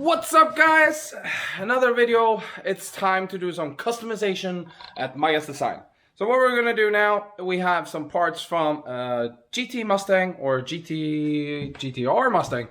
What's up, guys? Another video. It's time to do some customization at Maya's Design. So what we're gonna do now, we have some parts from GT Mustang or GTR Mustang.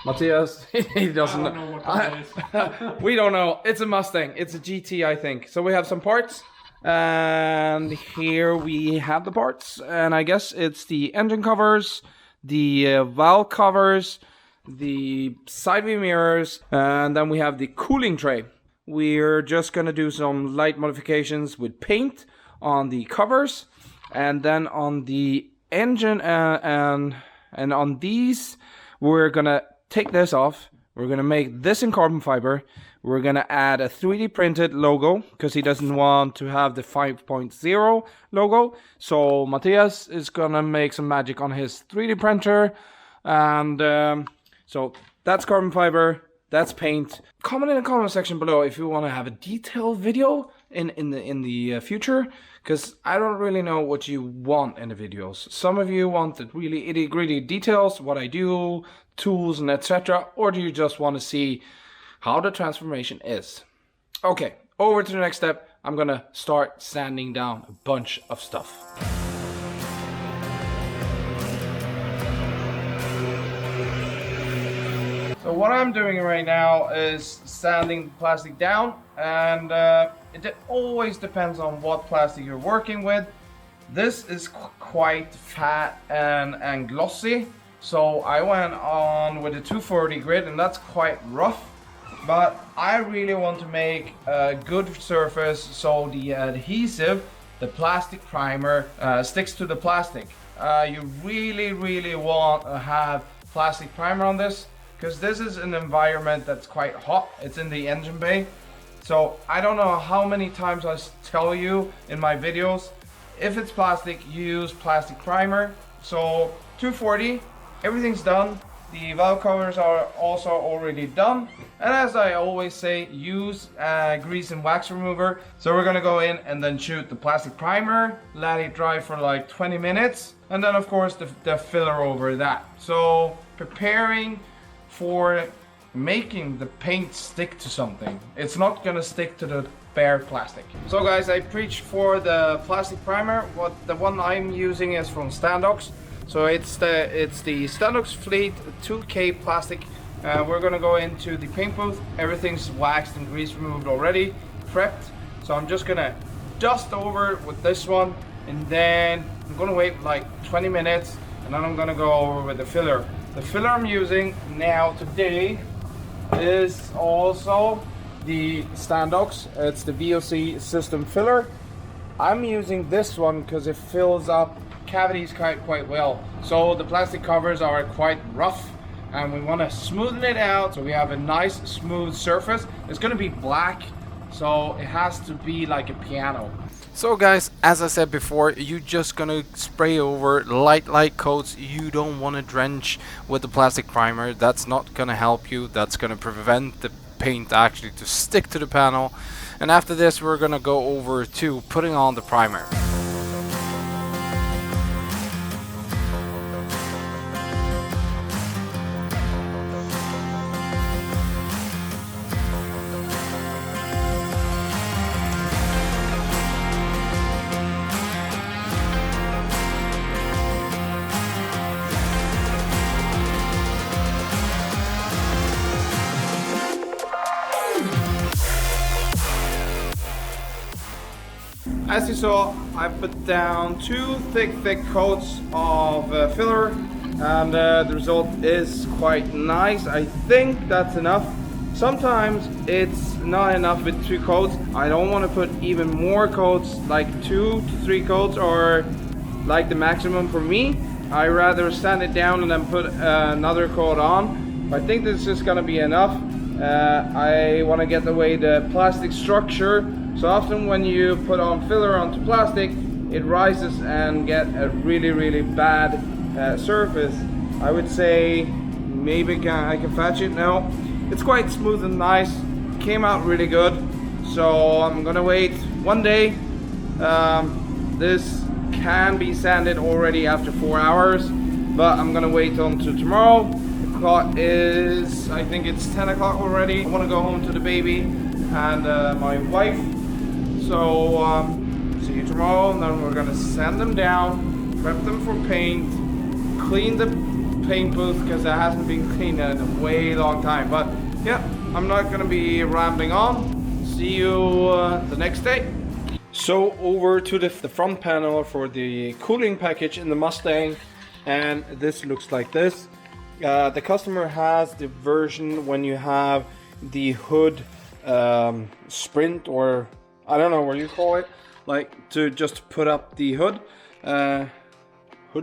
Matthias, he doesn't know. What that is. We don't know. It's a Mustang. It's a GT, I think. So we have some parts, and here we have the parts. And I guess it's the engine covers, the valve covers, the side view mirrors, and then we have the cooling tray. We're just gonna do some light modifications with paint on the covers, and then on the engine and on these we're gonna take this off. We're gonna make this in carbon fiber. We're gonna add a 3D printed logo because he doesn't want to have the 5.0 logo. So Matthias is gonna make some magic on his 3D printer, and so that's carbon fiber, that's paint. Comment in the comment section below if you want to have a detailed video in the future, because I don't really know what you want in the videos. Some of you want the really itty gritty details, what I do, tools and etc. Or do you just want to see how the transformation is? Okay, over to the next step. I'm gonna start sanding down a bunch of stuff. So what I'm doing right now is sanding plastic down, and it always depends on what plastic you're working with. This is quite fat and glossy, so I went on with a 240 grit, and that's quite rough. But I really want to make a good surface so the adhesive, the plastic primer, sticks to the plastic. You really want to have plastic primer on this, because this is an environment that's quite hot. It's in the engine bay. So I don't know how many times I tell you in my videos, if it's plastic, use plastic primer. So 240, everything's done. The valve covers are also already done. And as I always say, use grease and wax remover. So we're gonna go in and then shoot the plastic primer, let it dry for like 20 minutes. And then of course the filler over that. So preparing for making the paint stick to something. It's not gonna stick to the bare plastic. So guys, I preached for the plastic primer. The one I'm using is from Standox. So it's the Standox Fleet 2K plastic. We're gonna go into the paint booth. Everything's waxed and grease removed already, prepped. So I'm just gonna dust over with this one, and then I'm gonna wait like 20 minutes, and then I'm gonna go over with the filler. The filler I'm using now today is also the Standox. It's the VOC system filler. I'm using this one because it fills up cavities quite well. So the plastic covers are quite rough, and we want to smoothen it out so we have a nice smooth surface. It's going to be black, so it has to be like a piano. So guys, as I said before, you're just gonna spray over light coats. You don't want to drench with the plastic primer. That's not gonna help you. That's gonna prevent the paint actually to stick to the panel. And after this, we're gonna go over to putting on the primer. As you saw, I put down two thick coats of filler, and the result is quite nice. I think that's enough. Sometimes it's not enough with 2 coats. I don't want to put even more coats, like 2 to 3 coats, or like the maximum for me. I rather sand it down and then put another coat on. I think this is gonna be enough. I want to get away the plastic structure. So often when you put on filler onto plastic, it rises and get a really bad surface. I would say maybe I can patch it now. It's quite smooth and nice. Came out really good. So I'm gonna wait one day. This can be sanded already after 4 hours, but I'm gonna wait until tomorrow. clock is, I think it's 10 o'clock already. I want to go home to the baby and my wife. So see you tomorrow, and then we're gonna sand them down, prep them for paint, clean the paint booth because it hasn't been cleaned in a way long time. But yeah, I'm not gonna be rambling on. See you the next day. So over to the front panel for the cooling package in the Mustang, and this looks like this. The customer has the version when you have the hood sprint, or I don't know what you call it, like to just put up the hood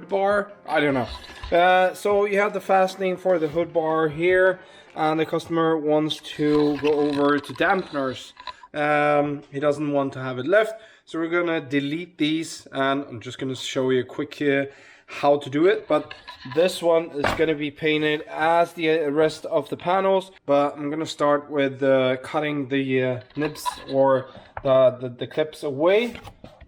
bar, I don't know. So you have the fastening for the hood bar here, and the customer wants to go over to dampeners. He doesn't want to have it left, so we're gonna delete these, and I'm just gonna show you quick how to do it. But this one is gonna be painted as the rest of the panels, but I'm gonna start with cutting the nibs or the clips away,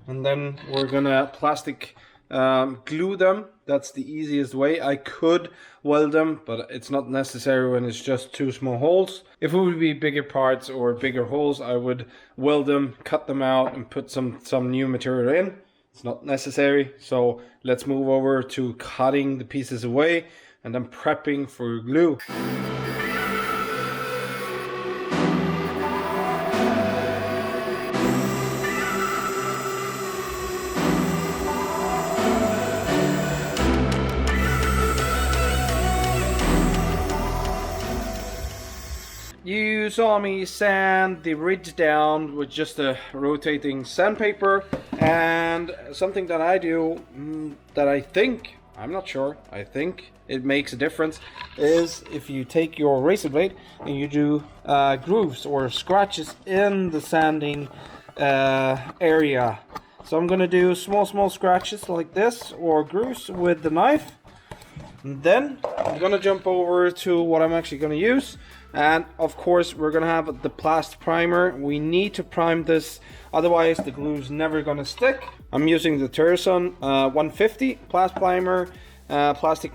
and then we're gonna plastic glue them. That's the easiest way. I could weld them, but it's not necessary when it's just two small holes. If it would be bigger parts or bigger holes, I would weld them, cut them out, and put some new material in. It's not necessary. So let's move over to cutting the pieces away and then prepping for glue. You saw me sand the ridge down with just a rotating sandpaper, and something that I do that I think, I'm not sure, I think it makes a difference, is if you take your razor blade and you do grooves or scratches in the sanding area. So I'm gonna do small scratches like this, or grooves with the knife. And then I'm gonna jump over to what I'm actually gonna use. And of course we're gonna have the plastic primer. We need to prime this, otherwise the glue's never gonna stick. I'm using the Terrasun 150 plastic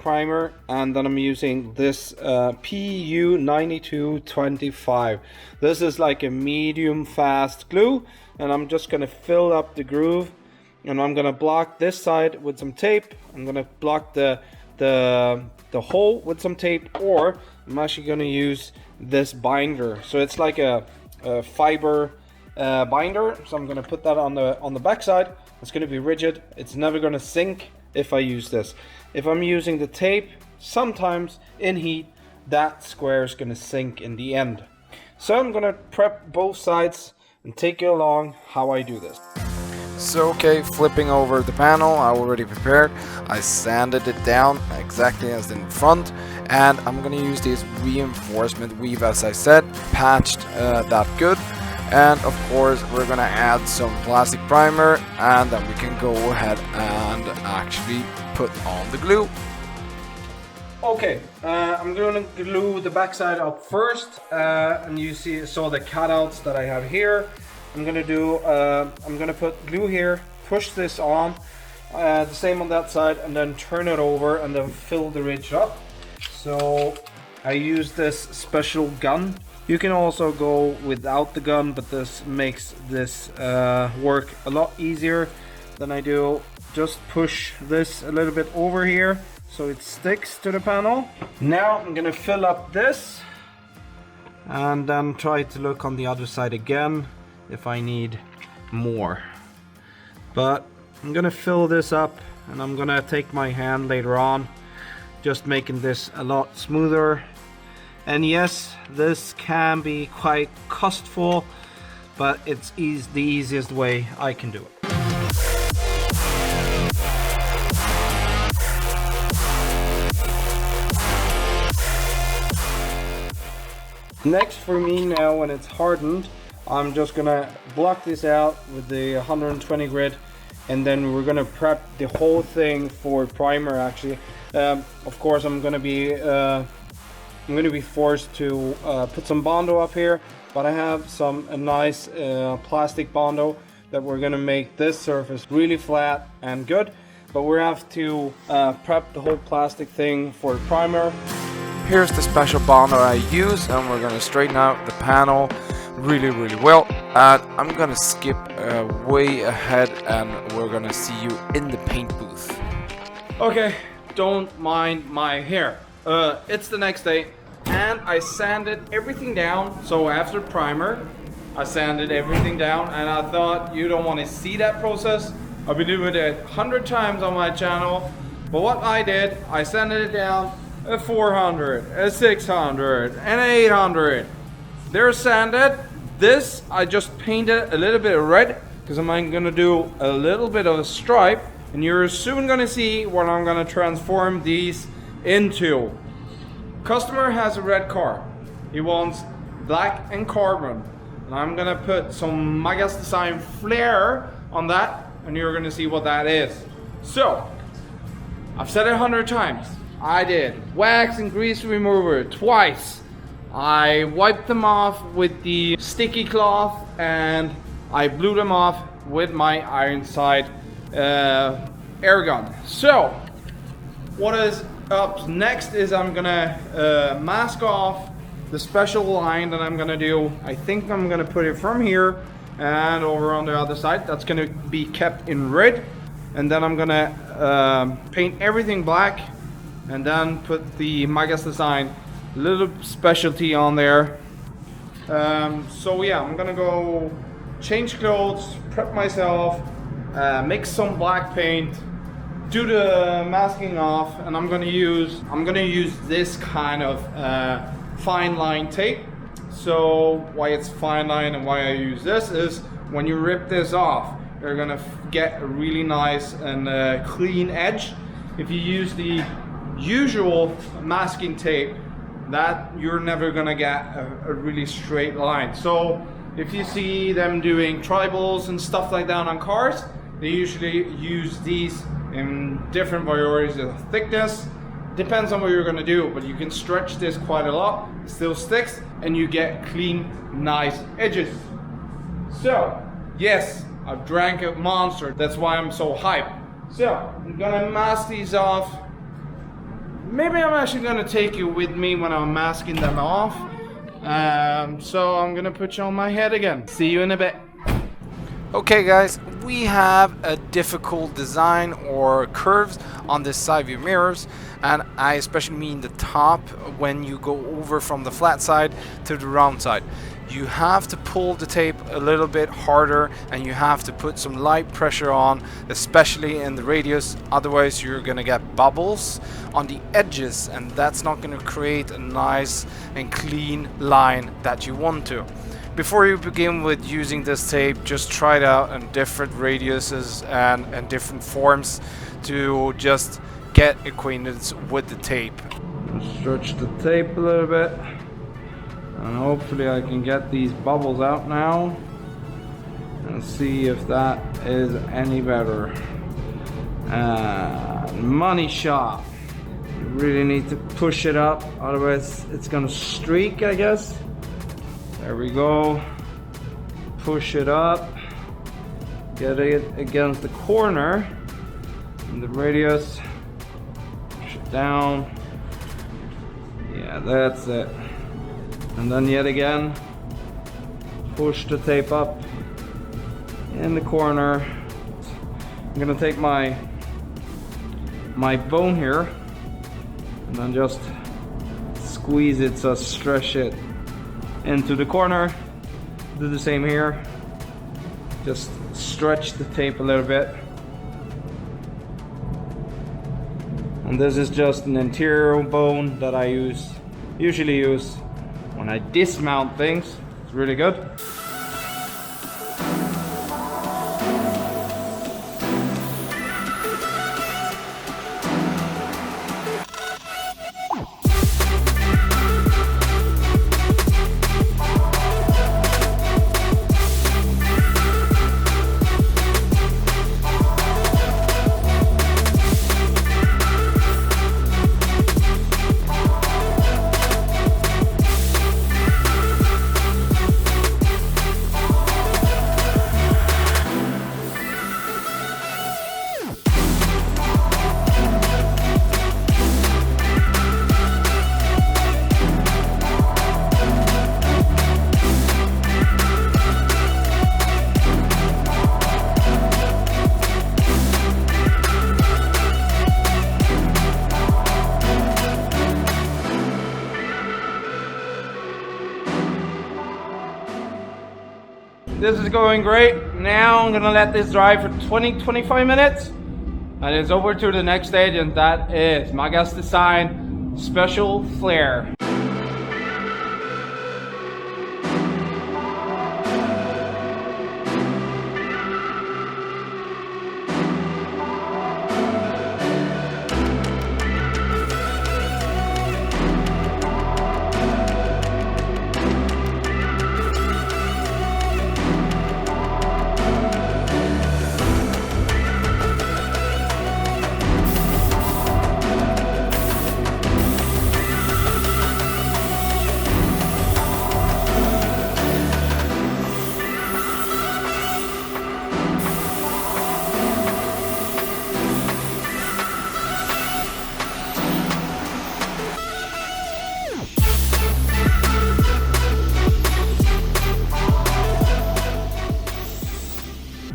primer, and then I'm using this PU 9225. This is like a medium fast glue, and I'm just gonna fill up the groove, and I'm gonna block this side with some tape. I'm gonna block the hole with some tape, or I'm actually gonna use this binder. So it's like a fiber binder. So I'm gonna put that on the back side. It's gonna be rigid. It's never gonna sink if I use this. If I'm using the tape, sometimes in heat that square is gonna sink in the end. So I'm gonna prep both sides and take you along how I do this. So okay, flipping over the panel, I already prepared. I sanded it down exactly as in front, and I'm gonna use this reinforcement weave, as I said, patched that good. And of course we're gonna add some plastic primer, and then we can go ahead and actually put on the glue. Okay, I'm gonna glue the backside up first, and you saw the cutouts that I have here. I'm gonna put glue here, push this on, the same on that side, and then turn it over and then fill the ridge up. So I use this special gun. You can also go without the gun, but this makes this work a lot easier than I do. Just push this a little bit over here so it sticks to the panel. Now I'm gonna fill up this and then try to look on the other side again if I need more. But I'm gonna fill this up, and I'm gonna take my hand later on, just making this a lot smoother. And yes, this can be quite costful, but it's the easiest way I can do it. Next for me now, when it's hardened, I'm just gonna block this out with the 120 grit, and then we're gonna prep the whole thing for primer. Actually, of course, I'm gonna be forced to put some Bondo up here, but I have a nice plastic Bondo that we're gonna make this surface really flat and good. But we have to prep the whole plastic thing for primer. Here's the special bond that I use, and we're gonna straighten out the panel really well. And I'm gonna skip way ahead, and we're gonna see you in the paint booth. Okay, don't mind my hair. It's the next day, and I sanded everything down. So after primer, I sanded everything down, and I thought you don't want to see that process. I've been doing it 100 times on my channel, but what I did, I sanded it down a 400, a 600, and 800. They're sanded. This, I just painted a little bit of red, because I'm gonna do a little bit of a stripe, and you're soon gonna see what I'm gonna transform these into. Customer has a red car. He wants black and carbon. And I'm gonna put some Magas Design Flare on that, and you're gonna see what that is. So, I've said it 100 times. I did wax and grease remover twice. I wiped them off with the sticky cloth, and I blew them off with my Ironside air gun. So, what is up next is I'm gonna mask off the special line that I'm gonna do. I think I'm gonna put it from here and over on the other side. That's gonna be kept in red, and then I'm gonna paint everything black, and then put the Magas Design little specialty on there. So yeah, I'm gonna go change clothes, prep myself, mix some black paint, do the masking off, and I'm gonna use this kind of fine line tape. So why it's fine line and why I use this is when you rip this off, you're gonna get a really nice and clean edge. If you use the usual masking tape, that you're never gonna get a really straight line. So if you see them doing tribals and stuff like that on cars, they usually use these in different varieties of thickness. Depends on what you're gonna do, but you can stretch this quite a lot, still sticks, and you get clean, nice edges. So, yes, I've drank a monster, that's why I'm so hyped. So, I'm gonna mask these off. Maybe I'm actually gonna take you with me when I'm masking them off. So I'm gonna put you on my head again. See you in a bit. Okay guys, we have a difficult design or curves on this side view mirrors, and I especially mean the top when you go over from the flat side to the round side. You have to pull the tape a little bit harder, and you have to put some light pressure on, especially in the radius, otherwise you're gonna get bubbles on the edges, and that's not gonna create a nice and clean line that you want to. Before you begin with using this tape, just try it out in different radiuses and different forms to just get acquainted with the tape. Stretch the tape a little bit, and hopefully I can get these bubbles out now and see if that is any better. Money shot. You really need to push it up, otherwise it's gonna streak, I guess. There we go. Push it up. Get it against the corner in the radius. Push it down. Yeah, that's it. And then yet again, push the tape up in the corner. I'm gonna take my bone here and then just squeeze it, so stretch it into the corner. Do the same here. Just stretch the tape a little bit. And this is just an interior bone that I usually use when I dismount things. It's really good. this is going great. Now I'm gonna let this dry for 20-25 minutes. And it's over to the next stage, and that is Maga's Design Special Flare.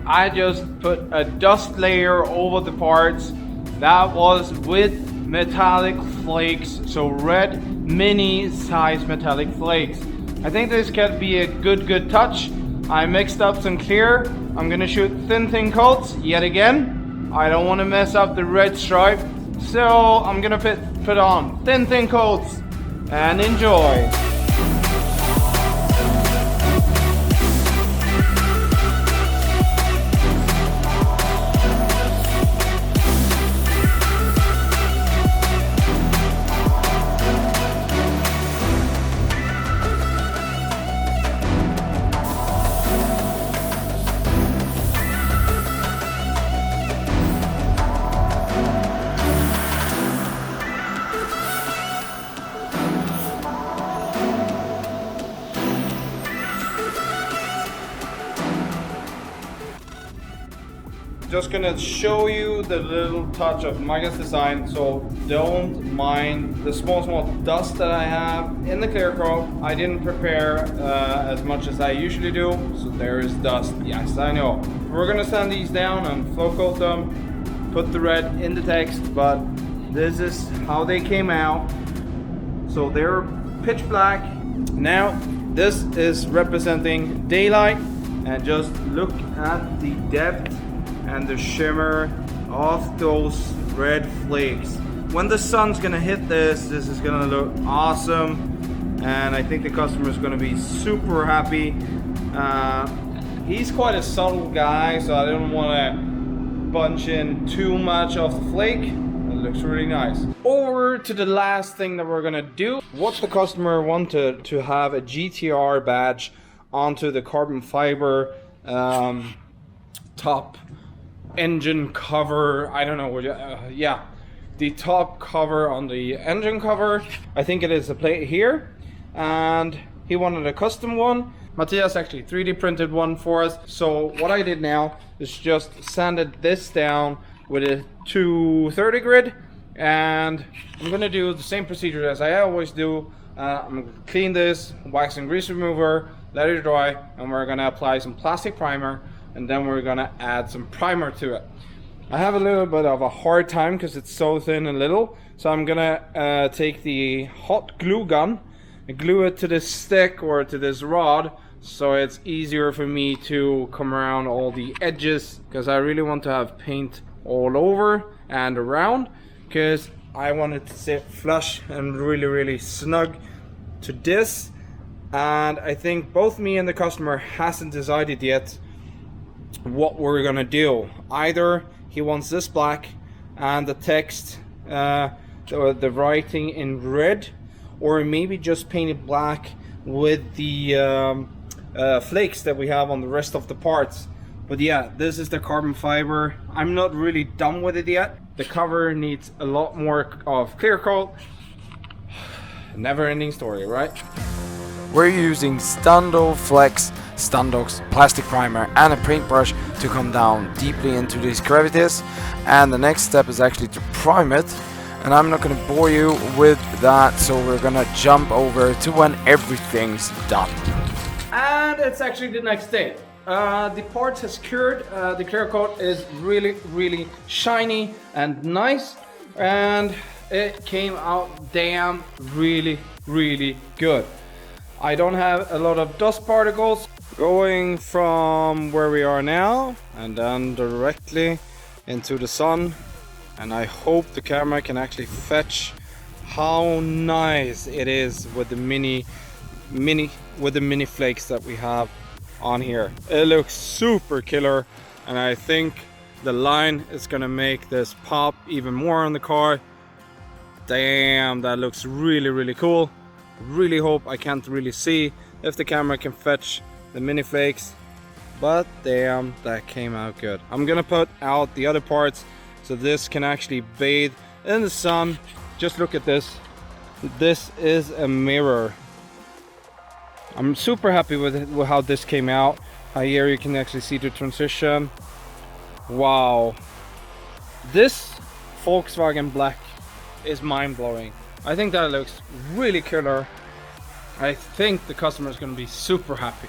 I just put a dust layer over the parts that was with metallic flakes, so red mini size metallic flakes. I think this can be a good touch. I mixed up some clear. I'm gonna shoot thin coats yet again. I don't want to mess up the red stripe, so I'm gonna put on thin coats and enjoy. Just gonna show you the little touch of Maga's Design, so don't mind the small dust that I have in the clear coat. I didn't prepare as much as I usually do, so there is dust. Yes, I know. We're gonna sand these down and flow coat them, put the red in the text, but this is how they came out. So they're pitch black. Now this is representing daylight, and just look at the depth and the shimmer of those red flakes. When the sun's gonna hit this is gonna look awesome, and I think the customer is gonna be super happy. He's quite a subtle guy, so I don't want to bunch in too much of the flake. It looks really nice. Over to the last thing that we're gonna do. What the customer wanted to have a GTR badge onto the carbon fiber top engine cover. I don't know, yeah, the top cover on the engine cover. I think it is a plate here, and he wanted a custom one. Matthias actually 3D printed one for us. So what I did now is just sanded this down with a 230 grid, and I'm gonna do the same procedure as I always do. I'm gonna clean this, wax and grease remover, let it dry, and we're gonna apply some plastic primer, and then we're gonna add some primer to it. I have a little bit of a hard time because it's so thin and little, so I'm gonna take the hot glue gun and glue it to this stick or to this rod, so it's easier for me to come around all the edges, because I really want to have paint all over and around, because I want it to sit flush and really snug to this. And I think both me and the customer hasn't decided yet what we're gonna do. Either he wants this black and the text, the writing in red, or maybe just paint it black with the flakes that we have on the rest of the parts. But yeah, this is the carbon fiber. I'm not really done with it yet. The cover needs a lot more of clear coat. Never ending story, right? We're using Standox plastic primer and a paintbrush to come down deeply into these crevices, and the next step is actually to prime it, and I'm not going to bore you with that, so we're going to jump over to when everything's done. And it's actually the next day. The part has cured. The clear coat is really shiny and nice, and it came out really good. I don't have a lot of dust particles. Going from where we are now and then directly into the sun, and I hope the camera can actually fetch how nice it is with the mini flakes that we have on here. It looks super killer, and I think the line is gonna make this pop even more on the car. Damn, that looks really cool. Really hope I can't really see if the camera can fetch the mini flakes, but damn, that came out good. I'm gonna put out the other parts so this can actually bathe in the sun. Just look at this. This is a mirror. I'm super happy with how this came out. Here you can actually see the transition. Wow, this Volkswagen black is mind-blowing. I think that looks really killer. I think the customer is going to be super happy.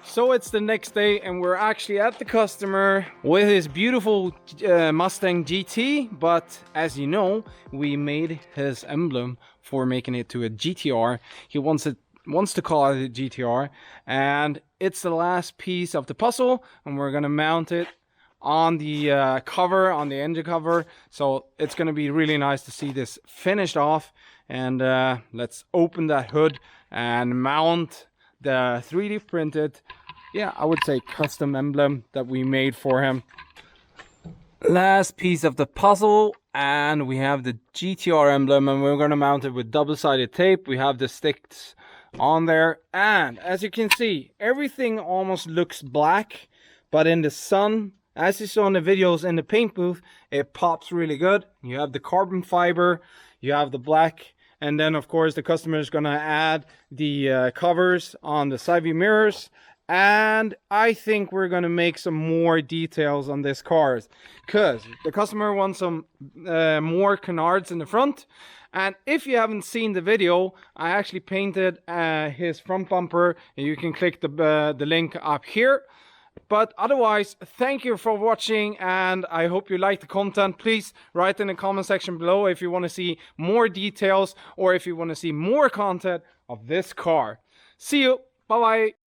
So it's the next day and we're actually at the customer with his beautiful Mustang GT, but as you know, we made his emblem for making it to a GTR. He wants to call it a GTR, and it's the last piece of the puzzle, and we're gonna mount it on the cover, on the engine cover. So it's gonna be really nice to see this finished off, and let's open that hood and mount the 3D printed, yeah, I would say custom emblem that we made for him. Last piece of the puzzle, and we have the GTR emblem, and we're gonna mount it with double-sided tape. We have the sticks on there, and as you can see, everything almost looks black, but in the sun, as you saw in the videos in the paint booth, it pops really good. You have the carbon fiber, you have the black, and then of course the customer is gonna add the covers on the side view mirrors. And I think we're gonna make some more details on this car, because the customer wants some more canards in the front. And if you haven't seen the video, I actually painted his front bumper, and you can click the link up here. But otherwise, thank you for watching, and I hope you like the content. Please write in the comment section below if you want to see more details or if you want to see more content of this car. See you. Bye bye.